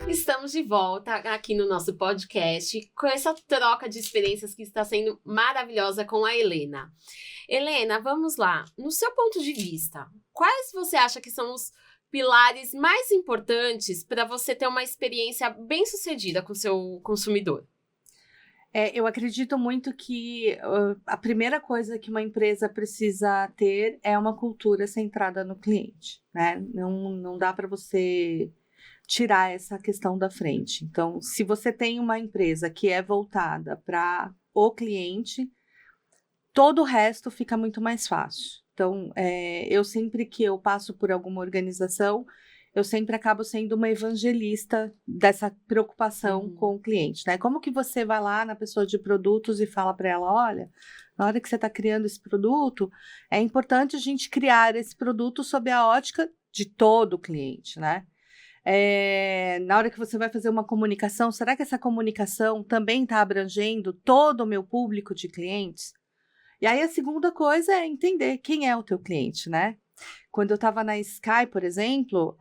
Estamos de volta aqui no nosso podcast com essa troca de experiências que está sendo maravilhosa com a Helena. Helena, vamos lá. No seu ponto de vista, quais você acha que são os pilares mais importantes para você ter uma experiência bem-sucedida com o seu consumidor? Eu acredito muito que a primeira coisa que uma empresa precisa ter é uma cultura centrada no cliente, né? Não dá para você tirar essa questão da frente. Então, se você tem uma empresa que é voltada para o cliente, todo o resto fica muito mais fácil. Então, eu sempre que eu passo por alguma organização, eu sempre acabo sendo uma evangelista dessa preocupação com o cliente, né? Como que você vai lá na pessoa de produtos e fala para ela, olha, na hora que você está criando esse produto, é importante a gente criar esse produto sob a ótica de todo o cliente, né? Na hora que você vai fazer uma comunicação, será que essa comunicação também está abrangendo todo o meu público de clientes? E aí a segunda coisa é entender quem é o teu cliente, né? Quando eu estava na Sky, por exemplo,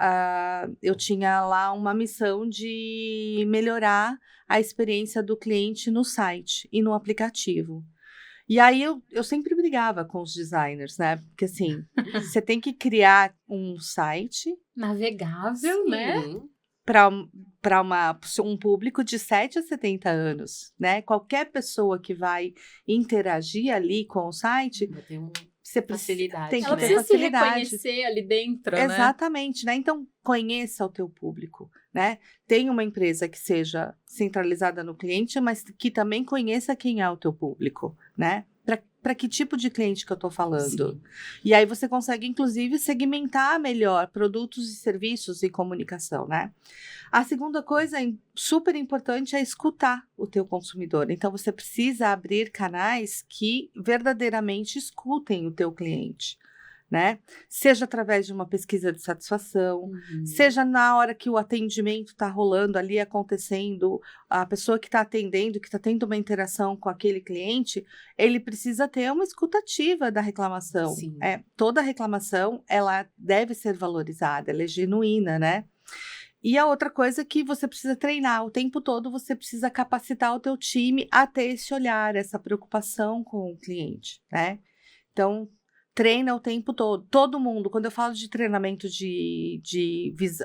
eu tinha lá uma missão de melhorar a experiência do cliente no site e no aplicativo. E aí eu sempre brigava com os designers, né? Porque assim, você tem que criar um site navegável, né? Para um público de 7 a 70 anos, né? Qualquer pessoa que vai interagir ali com o site, você facilidade. Tem que Ela ter precisa facilidade. se reconhecer ali dentro, Exatamente, né? Então, conheça o teu público, né? Tem uma empresa que seja centralizada no cliente, mas que também conheça quem é o teu público, né? Para que tipo de cliente que eu estou falando? Sim. E aí você consegue, inclusive, segmentar melhor produtos e serviços e comunicação, né? A segunda coisa super importante é escutar o teu consumidor. Então, você precisa abrir canais que verdadeiramente escutem o teu cliente, né? Seja através de uma pesquisa de satisfação, seja na hora que o atendimento está rolando ali, acontecendo, a pessoa que está atendendo, que está tendo uma interação com aquele cliente, ele precisa ter uma escutativa da reclamação. Sim. Toda reclamação, ela deve ser valorizada, ela é genuína, né? E a outra coisa é que você precisa treinar o tempo todo, você precisa capacitar o teu time a ter esse olhar, essa preocupação com o cliente, né? Então, treina o tempo todo. Todo mundo, quando eu falo de treinamento de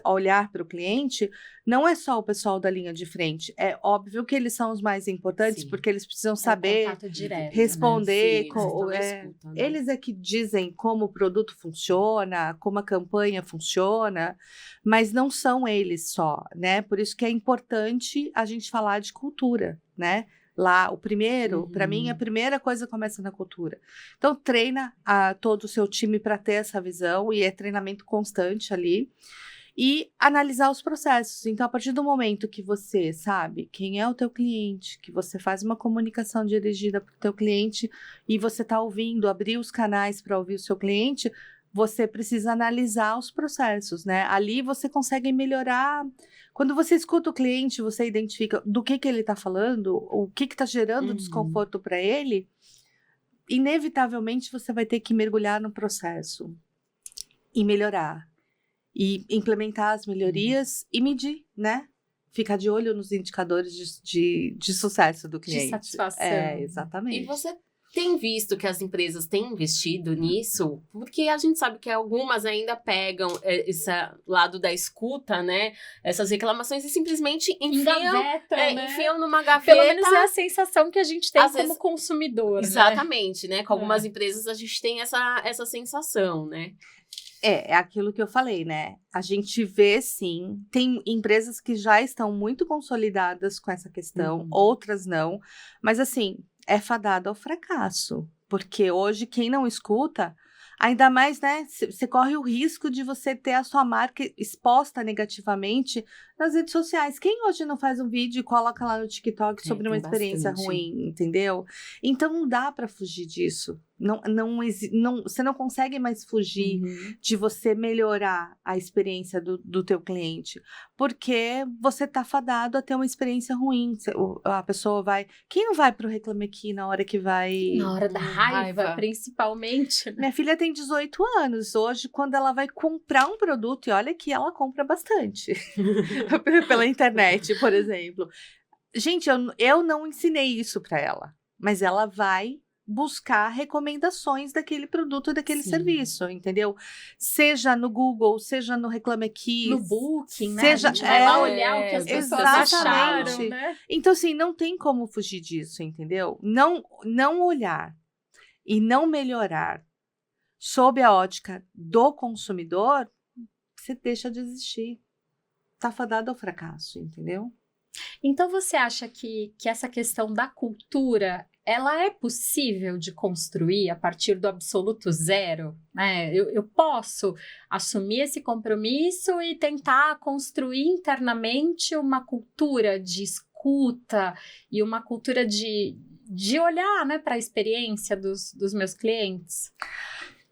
olhar para o cliente, não é só o pessoal da linha de frente. É óbvio que eles são os mais importantes, Sim. porque eles precisam saber contato direto, responder. Sim, eles estão na escuta, né? Eles é que dizem como o produto funciona, como a campanha funciona, mas não são eles só, né? Por isso que é importante a gente falar de cultura, né? Lá, para mim, a primeira coisa começa na cultura. Então, treina todo o seu time para ter essa visão, e é treinamento constante ali. E analisar os processos. Então, a partir do momento que você sabe quem é o teu cliente, que você faz uma comunicação dirigida para o teu cliente e você está ouvindo, abrir os canais para ouvir o seu cliente, você precisa analisar os processos, né? Ali você consegue melhorar. Quando você escuta o cliente, você identifica do que ele está falando, o que está gerando desconforto para ele, inevitavelmente você vai ter que mergulhar no processo e melhorar. E implementar as melhorias e medir, né? Ficar de olho nos indicadores de sucesso do cliente. De satisfação. Exatamente. E você tem visto que as empresas têm investido nisso? Porque a gente sabe que algumas ainda pegam esse lado da escuta, né? Essas reclamações e simplesmente enfiam numa gaveta. Pelo menos é a sensação que a gente tem como consumidor, Exatamente, né? Com algumas empresas a gente tem essa sensação, né? É aquilo que eu falei, né? A gente vê, sim, tem empresas que já estão muito consolidadas com essa questão, outras não, mas assim, é fadado ao fracasso, porque hoje quem não escuta, ainda mais, né, você corre o risco de você ter a sua marca exposta negativamente nas redes sociais. Quem hoje não faz um vídeo e coloca lá no TikTok sobre uma experiência ruim, entendeu? Então não dá para fugir disso, Você não consegue mais fugir de você melhorar a experiência do teu cliente, porque você tá fadado a ter uma experiência ruim. A pessoa vai... Quem não vai pro Reclame Aqui na hora que vai... Na hora da raiva, principalmente. Minha filha tem 18 anos. Hoje, quando ela vai comprar um produto, e olha que ela compra bastante. Pela internet, por exemplo. Gente, eu não ensinei isso para ela. Mas ela vai buscar recomendações daquele produto, daquele serviço, entendeu? Seja no Google, seja no Reclame Aqui. No Booking, né? Seja, a gente vai lá olhar o que as pessoas acharam, né? Então, assim, não tem como fugir disso, entendeu? Não olhar e não melhorar sob a ótica do consumidor, você deixa de existir. Tá fadado ao fracasso, entendeu? Então, você acha que essa questão da cultura, ela é possível de construir a partir do absoluto zero? Né? Eu posso assumir esse compromisso e tentar construir internamente uma cultura de escuta e uma cultura de olhar, né, para a experiência dos meus clientes?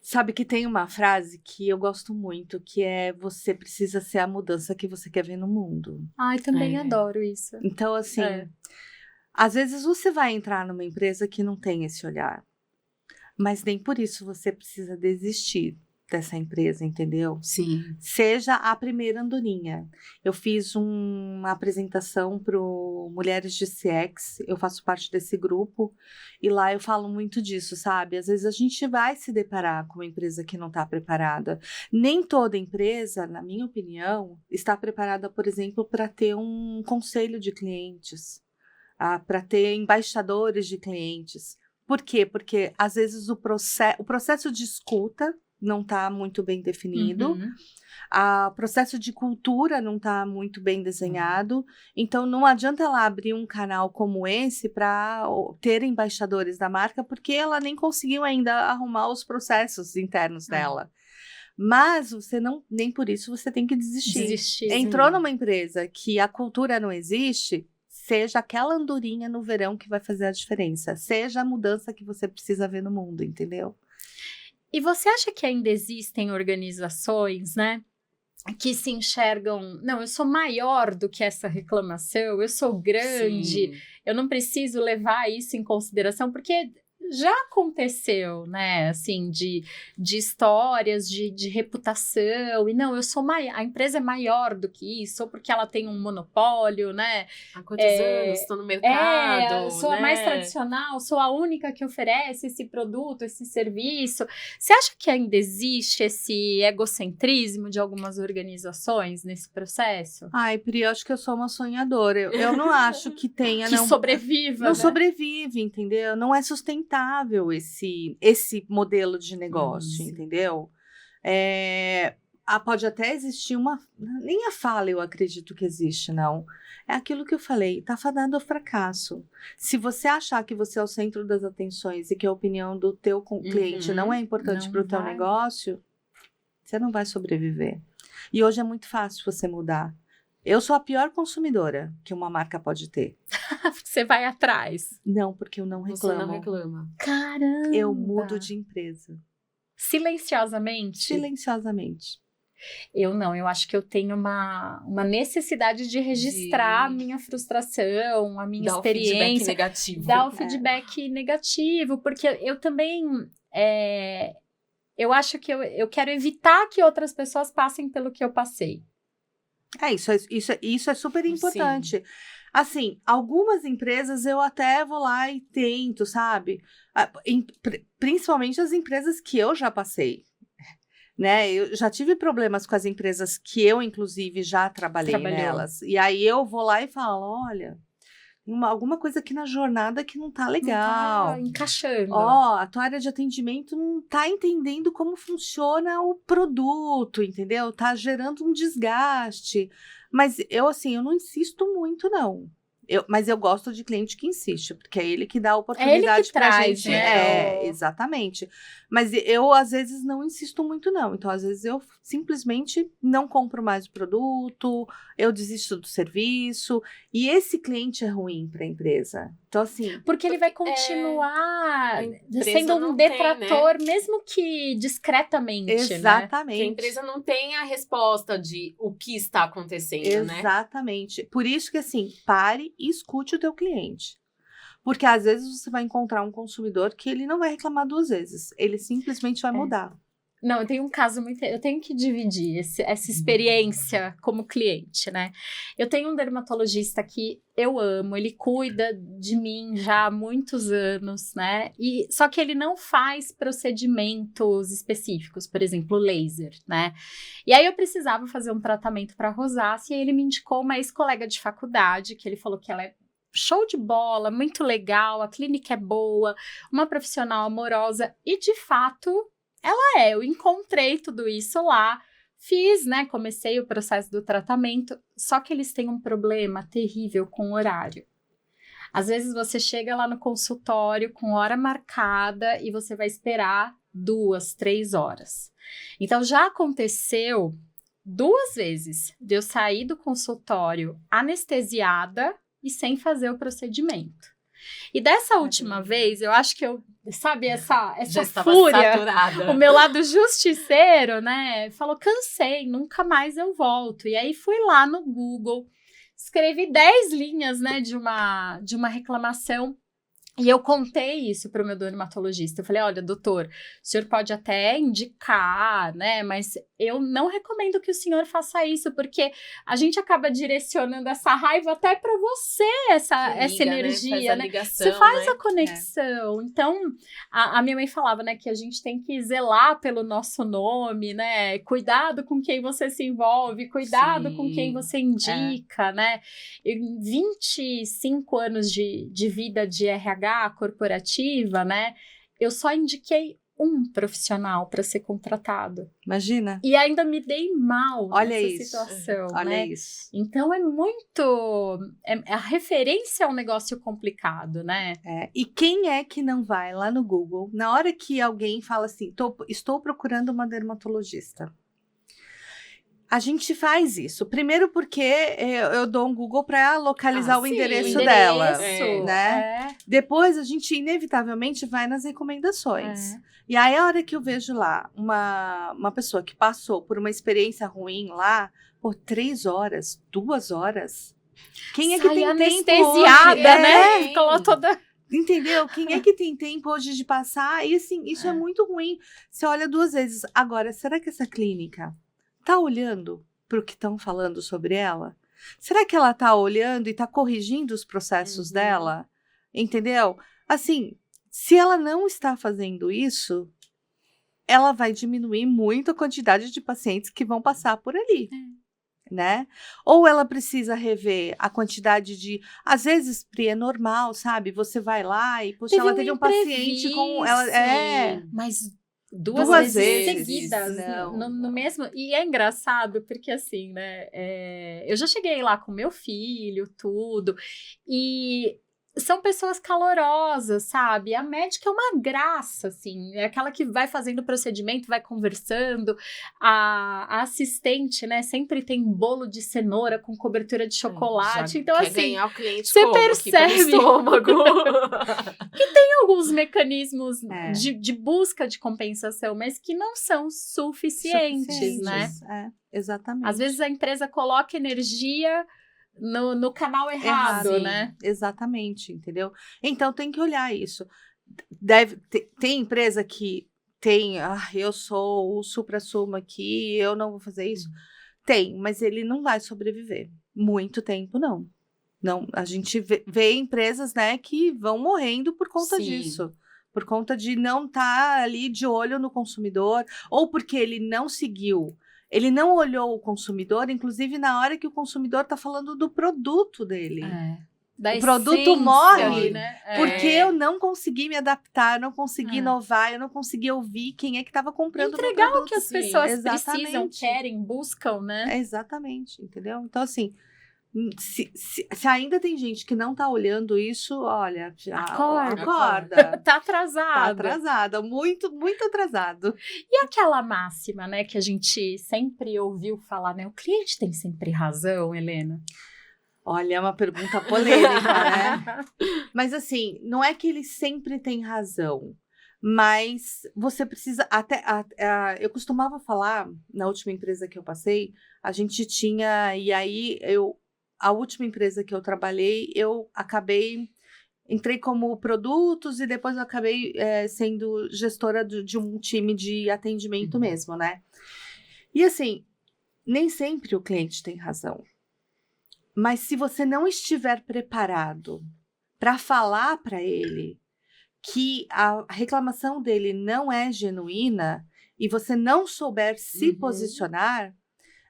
Sabe que tem uma frase que eu gosto muito, que é: você precisa ser a mudança que você quer ver no mundo. Ai, também adoro isso. Então, assim, às vezes você vai entrar numa empresa que não tem esse olhar, mas nem por isso você precisa desistir dessa empresa, entendeu? Sim. Seja a primeira andorinha. Eu fiz uma apresentação para Mulheres de CX, eu faço parte desse grupo, e lá eu falo muito disso, sabe? Às vezes a gente vai se deparar com uma empresa que não está preparada. Nem toda empresa, na minha opinião, está preparada, por exemplo, para ter um conselho de clientes, para ter embaixadores de clientes. Por quê? Porque às vezes o processo de escuta não está muito bem definido, o processo de cultura não está muito bem desenhado, então não adianta ela abrir um canal como esse para ter embaixadores da marca, porque ela nem conseguiu ainda arrumar os processos internos dela. Mas nem por isso você tem que desistir. Entrou numa empresa que a cultura não existe, seja aquela andorinha no verão que vai fazer a diferença, seja a mudança que você precisa ver no mundo, entendeu? E você acha que ainda existem organizações, né, que se enxergam, não, eu sou maior do que essa reclamação, eu sou grande, eu não preciso levar isso em consideração, porque já aconteceu, né, assim, de histórias de reputação, e não, a empresa é maior do que isso, ou porque ela tem um monopólio, né? Há quantos anos estou no mercado? Sou a mais tradicional, sou a única que oferece esse produto, esse serviço. Você acha que ainda existe esse egocentrismo de algumas organizações nesse processo? Ai, Pri, eu acho que eu sou uma sonhadora. Eu não acho que tenha... Que sobreviva, não, né? sobrevive, entendeu? Não é sustentável esse modelo de negócio, entendeu? Pode até existir nem a fala eu acredito que existe, não. É aquilo que eu falei, tá fadado ao fracasso. Se você achar que você é o centro das atenções e que a opinião do teu cliente não é importante para o teu negócio, você não vai sobreviver. E hoje é muito fácil você mudar. Eu sou a pior consumidora que uma marca pode ter. Você vai atrás. Não, porque eu não reclamo. Você não reclama. Caramba! Eu mudo de empresa. Silenciosamente? Silenciosamente. Eu não, eu acho que eu tenho uma necessidade de registrar a minha frustração, a minha experiência. Dar o feedback negativo, porque eu também... eu acho que eu quero evitar que outras pessoas passem pelo que eu passei. Isso é super importante. Sim. Assim, algumas empresas eu até vou lá e tento, sabe? Principalmente as empresas que eu já passei, né? Eu já tive problemas com as empresas que eu, inclusive, já trabalhei nelas. E aí eu vou lá e falo, olha... alguma coisa aqui na jornada que não tá legal. Não tá encaixando. A tua área de atendimento não tá entendendo como funciona o produto, entendeu? Tá gerando um desgaste. Mas eu não insisto muito, não. Mas eu gosto de cliente que insiste, porque é ele que dá a oportunidade pra gente. Né? Exatamente. Mas eu, às vezes, não insisto muito, não. Então, às vezes, eu simplesmente não compro mais o produto, eu desisto do serviço. E esse cliente é ruim para a empresa. Então, assim... Porque ele vai continuar empresa sendo um não tem, né? detrator, mesmo que discretamente, né? Exatamente. Que a empresa não tem a resposta de o que está acontecendo, né? Exatamente. Por isso que, assim, pare e escute o teu cliente. Porque, às vezes, você vai encontrar um consumidor que ele não vai reclamar 2 vezes. Ele simplesmente vai mudar. Não, eu tenho um caso muito... Eu tenho que dividir essa experiência como cliente, né? Eu tenho um dermatologista que eu amo, ele cuida de mim já há muitos anos, né? Só que ele não faz procedimentos específicos, por exemplo, laser, né? E aí eu precisava fazer um tratamento para rosácea e ele me indicou uma ex-colega de faculdade, que ele falou que ela é show de bola, muito legal, a clínica é boa, uma profissional amorosa e, de fato... eu encontrei tudo isso lá, fiz, né, comecei o processo do tratamento, só que eles têm um problema terrível com o horário. Às vezes você chega lá no consultório com hora marcada e você vai esperar 2, 3 horas. Então já aconteceu 2 vezes de eu sair do consultório anestesiada e sem fazer o procedimento. E dessa última vez, eu acho que eu, sabe, essa fúria, saturada. o meu lado justiceiro, né, falou, cansei, nunca mais eu volto. E aí fui lá no Google, escrevi 10 linhas, né, de uma reclamação. E eu contei isso para o meu dermatologista. Eu falei, olha, doutor, o senhor pode até indicar, né? Mas eu não recomendo que o senhor faça isso, porque a gente acaba direcionando essa raiva até para você, essa energia, né? Você faz a conexão. Então, a minha mãe falava, né, que a gente tem que zelar pelo nosso nome, né? Cuidado com quem você se envolve, cuidado com quem você indica, né? 25 anos de vida de RH corporativa, né? Eu só indiquei um profissional para ser contratado. Imagina. E ainda me dei mal nessa situação, Olha né? isso. Então é muito... a referência é um negócio complicado, né? E quem é que não vai lá no Google, na hora que alguém fala assim, estou procurando uma dermatologista. A gente faz isso. Primeiro porque eu dou um Google para localizar o endereço dela, né? Depois a gente inevitavelmente vai nas recomendações. E aí a hora que eu vejo lá uma pessoa que passou por uma experiência ruim lá por 3 horas, 2 horas, quem é que tem anestesiada, tempo hoje? né? Ficou toda... Entendeu? Quem é que tem tempo hoje de passar? E assim, isso é muito ruim. Você olha 2 vezes. Agora, será que essa clínica tá olhando para o que estão falando sobre ela? Será que ela tá olhando e tá corrigindo os processos dela? Entendeu? Assim, se ela não está fazendo isso, ela vai diminuir muito a quantidade de pacientes que vão passar por ali. Né? Ou ela precisa rever a quantidade de... Às vezes, Pri, é normal, sabe? Você vai lá e, poxa, ela teve um paciente com... Mas... Duas vezes seguidas no mesmo. E é engraçado porque assim, né? Eu já cheguei lá com meu filho, tudo, e são pessoas calorosas, sabe? A médica é uma graça, assim, é aquela que vai fazendo o procedimento, vai conversando. A assistente, né? Sempre tem bolo de cenoura com cobertura de chocolate. Então, quer assim, ganhar o cliente você percebe estômago. que tem alguns mecanismos de busca de compensação, mas que não são suficientes, né? Exatamente. Às vezes a empresa coloca energia no canal errado, né? Exatamente, entendeu? Então tem que olhar isso. Tem empresa que tem, eu sou o supra-sumo aqui, eu não vou fazer isso. Tem, mas ele não vai sobreviver. Muito tempo, não. Não, a gente vê empresas, né, que vão morrendo por conta disso. Por conta de não estar ali de olho no consumidor, ou porque ele não seguiu. Ele não olhou o consumidor, inclusive na hora que o consumidor está falando do produto dele. O produto morre, né? Porque eu não consegui me adaptar, eu não consegui inovar, eu não consegui ouvir quem é que estava comprando o meu produto. Entregar o que as pessoas precisam, querem, buscam, né? Exatamente, entendeu? Então, assim, se ainda tem gente que não tá olhando isso, olha, acorda. Tá atrasado. Tá atrasada, muito, muito atrasado. E aquela máxima, né, que a gente sempre ouviu falar, né? O cliente tem sempre razão, Helena? Olha, é uma pergunta polêmica, né? Mas assim, não é que ele sempre tem razão, mas você precisa eu costumava falar, na última empresa que eu passei, a gente tinha, e aí a última empresa que eu trabalhei, eu entrei como produtos e depois eu acabei sendo gestora de um time de atendimento mesmo, né? E assim, nem sempre o cliente tem razão. Mas se você não estiver preparado para falar para ele que a reclamação dele não é genuína e você não souber se posicionar,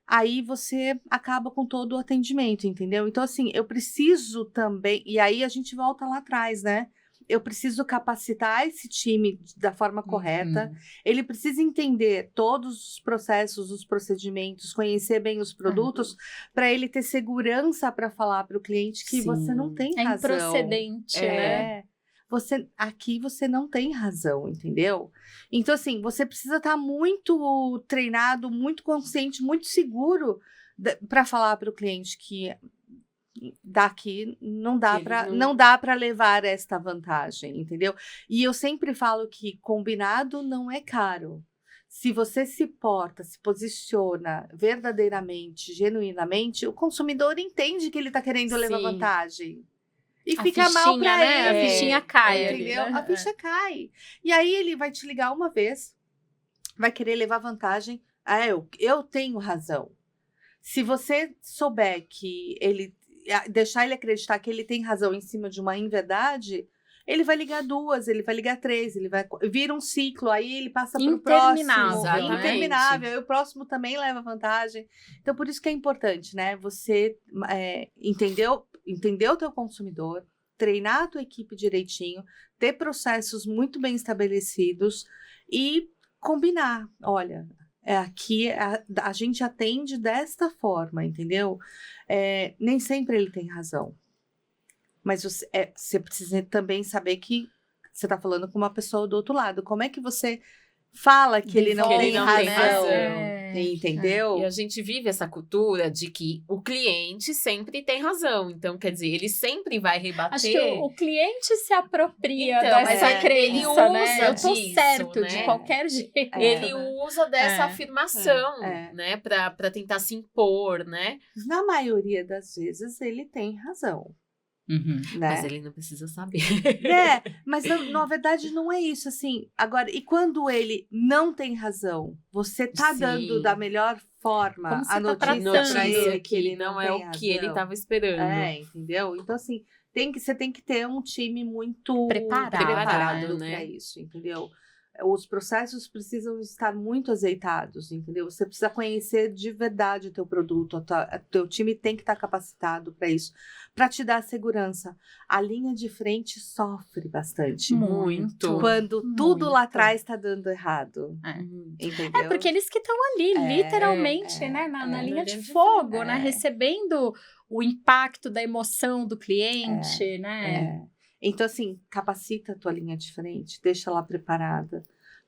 aí você acaba com todo o atendimento, entendeu? Então, assim, eu preciso também... E aí a gente volta lá atrás, né? Eu preciso capacitar esse time da forma correta. Ele precisa entender todos os processos, os procedimentos, conhecer bem os produtos, para ele ter segurança para falar para o cliente que você não tem razão. É improcedente, né? Aqui você não tem razão, entendeu? Então, assim, você precisa estar muito treinado, muito consciente, muito seguro para falar para o cliente que daqui não dá para levar esta vantagem, entendeu? E eu sempre falo que combinado não é caro. Se você se porta, se posiciona verdadeiramente, genuinamente, o consumidor entende que ele está querendo levar vantagem. E fica mal para né? ele. A fichinha cai, entendeu? Ali, né? A ficha cai. E aí ele vai te ligar uma vez, vai querer levar vantagem. Eu tenho razão. Se você souber que deixar ele acreditar que ele tem razão em cima de uma inverdade, ele vai ligar 2, ele vai ligar 3, ele vai vira um ciclo, aí ele passa para o próximo. Interminável. E o próximo também leva vantagem. Então, por isso que é importante, né? Você entender o teu consumidor, treinar a tua equipe direitinho, ter processos muito bem estabelecidos e combinar. Olha, aqui a gente atende desta forma, entendeu? Nem sempre ele tem razão. Mas você precisa também saber que você está falando com uma pessoa do outro lado. Como é que você fala que ele não tem razão? Entendeu? E a gente vive essa cultura de que o cliente sempre tem razão. Então, quer dizer, ele sempre vai rebater. Acho que o cliente se apropria então, dessa crença, né? Eu tô disso, certo, né? De qualquer jeito. Ele usa dessa afirmação, né? Pra tentar se impor, né? Na maioria das vezes, ele tem razão. Né? Mas ele não precisa saber. Mas na verdade não é isso, assim. Agora, e quando ele não tem razão, você tá dando da melhor forma a notícia para ele que ele não é o que ele estava esperando. Entendeu? Então, assim, você tem que ter um time muito preparado para isso, entendeu? Os processos precisam estar muito azeitados, entendeu? Você precisa conhecer de verdade o teu produto, o teu time tem que estar capacitado para isso, para te dar segurança. A linha de frente sofre bastante. Muito. Quando tudo lá atrás está dando errado. Entendeu? Porque eles que estão ali, literalmente, né? Na linha de fogo, né? Recebendo o impacto da emoção do cliente, né? Então, assim, capacita a tua linha de frente, deixa ela preparada.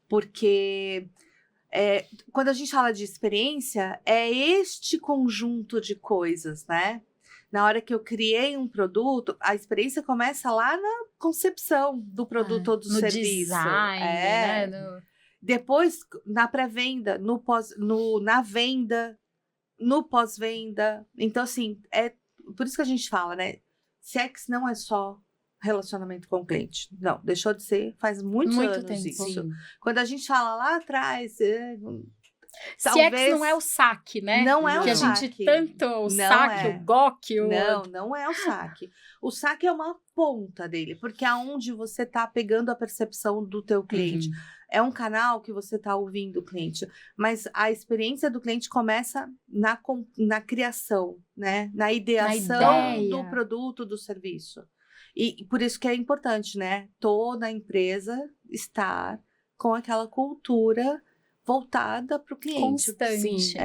Porque quando a gente fala de experiência, é este conjunto de coisas, né? Na hora que eu criei um produto, a experiência começa lá na concepção do produto ou do serviço. Design, né? Depois, na pré-venda, na venda, no pós-venda. Então, assim, por isso que a gente fala, né? CX não é só relacionamento com o cliente. Não, deixou de ser faz muitos anos tempo. Isso. Sim. Quando a gente fala lá atrás... CX não é o saque, né? Não é o saque. Que a gente tanto... O saque, o GOC... Não é o saque. O saque é uma ponta dele, porque é onde você está pegando a percepção do teu cliente. É um canal que você está ouvindo o cliente. Mas a experiência do cliente começa na criação, né? Na ideação do produto, do serviço. E por isso que é importante, né? Toda empresa estar com aquela cultura voltada para o cliente. Constante. Sim,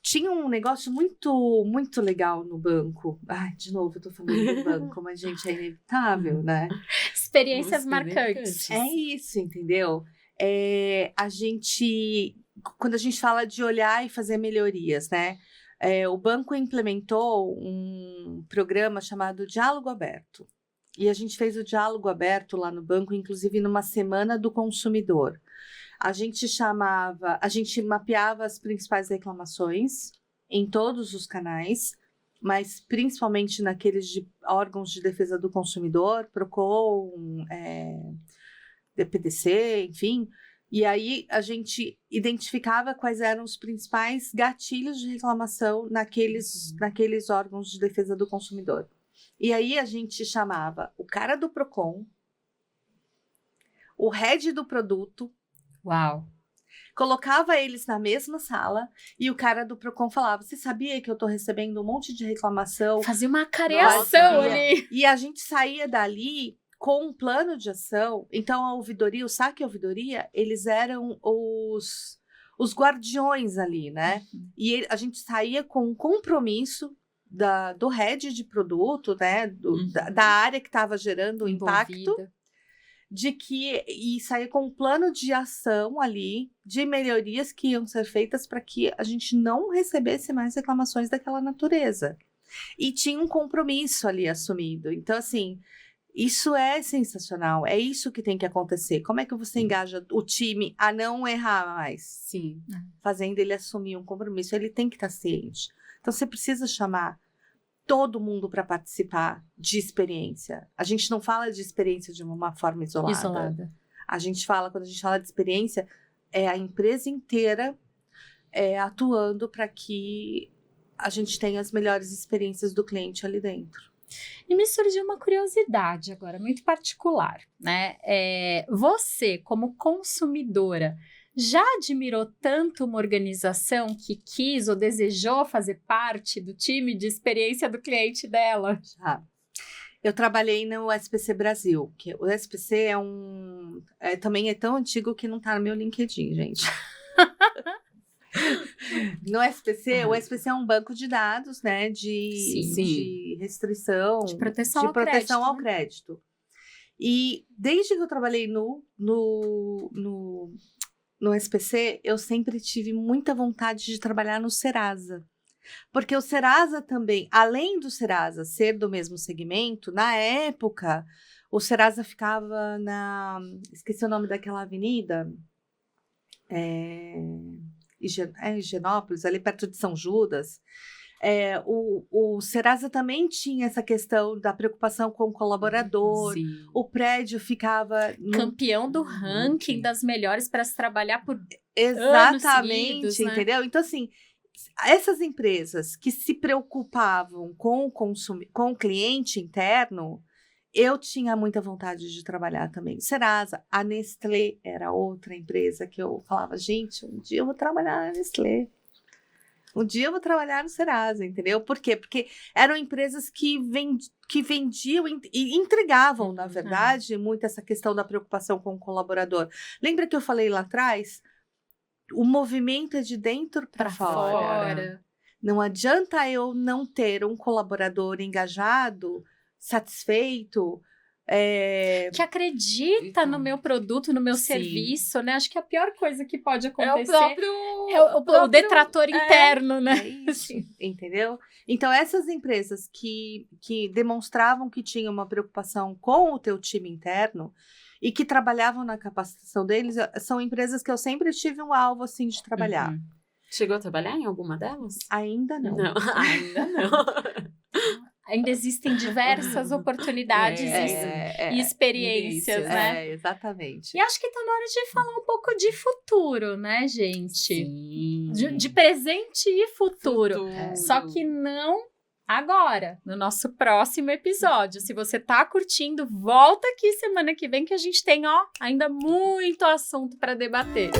Tinha um negócio muito, muito legal no banco. Ai, de novo, eu tô falando do banco, mas, gente, é inevitável, né? Experiências marcantes. É isso, entendeu? Quando a gente fala de olhar e fazer melhorias, né? o banco implementou um programa chamado Diálogo Aberto. E a gente fez o Diálogo Aberto lá no banco, inclusive numa semana do consumidor. A gente mapeava as principais reclamações em todos os canais, mas principalmente naqueles de órgãos de defesa do consumidor, Procon, DPDC, enfim. E aí a gente identificava quais eram os principais gatilhos de reclamação naqueles órgãos de defesa do consumidor. E aí a gente chamava o cara do Procon, o head do produto. Uau! Colocava eles na mesma sala e o cara do Procon falava: você sabia que eu tô recebendo um monte de reclamação? Fazia uma careação ali. E a gente saía dali com um plano de ação. Então a ouvidoria, o SAC e a ouvidoria, eles eram os guardiões ali, né? E a gente saía com um compromisso do head de produto, né? Da área que estava gerando o impacto. E sair com um plano de ação ali, de melhorias que iam ser feitas para que a gente não recebesse mais reclamações daquela natureza. E tinha um compromisso ali assumido. Então, assim, isso é sensacional. É isso que tem que acontecer. Como é que você engaja o time a não errar mais? Sim. Fazendo ele assumir um compromisso. Ele tem que estar ciente. Então, você precisa chamar todo mundo para participar de experiência. A gente não fala de experiência de uma forma isolada. Quando a gente fala de experiência, é a empresa inteira atuando para que a gente tenha as melhores experiências do cliente ali dentro. E me surgiu uma curiosidade agora, muito particular, né? Você, como consumidora, já admirou tanto uma organização que quis ou desejou fazer parte do time de experiência do cliente dela? Já. Eu trabalhei no SPC Brasil, que o SPC também é tão antigo que não está no meu LinkedIn, gente. No SPC, o SPC é um banco de dados, né, de restrição, de proteção ao crédito. E desde que eu trabalhei no SPC, eu sempre tive muita vontade de trabalhar no Serasa. Porque o Serasa também, além do Serasa ser do mesmo segmento, na época, o Serasa ficava esqueci o nome daquela avenida, Higienópolis, ali perto de São Judas. O Serasa também tinha essa questão da preocupação com o colaborador. Sim. O prédio ficava campeão do ranking das melhores para se trabalhar por exatamente, anos seguidos, né? Entendeu? Então, assim, essas empresas que se preocupavam com o cliente interno, eu tinha muita vontade de trabalhar também. Serasa, a Nestlé era outra empresa que eu falava: gente, um dia eu vou trabalhar na Nestlé. Um dia eu vou trabalhar no Serasa, entendeu? Por quê? Porque eram empresas que vendiam e entregavam, na verdade, muito essa questão da preocupação com o colaborador. Lembra que eu falei lá atrás? O movimento é de dentro para fora. Não adianta eu não ter um colaborador engajado, satisfeito, que acredita no meu produto, no meu serviço, né? Acho que a pior coisa que pode acontecer o detrator interno, né? É isso, entendeu? Então, essas empresas que demonstravam que tinham uma preocupação com o teu time interno e que trabalhavam na capacitação deles, são empresas que eu sempre tive um alvo, assim, de trabalhar. Chegou a trabalhar em alguma delas? Ainda não. Ainda não. Ainda existem diversas oportunidades e experiências, né? Exatamente. E acho que tá na hora de falar um pouco de futuro, né, gente? Sim. De presente e futuro. Só que não agora, no nosso próximo episódio. Se você tá curtindo, volta aqui semana que vem que a gente tem, ainda muito assunto para debater.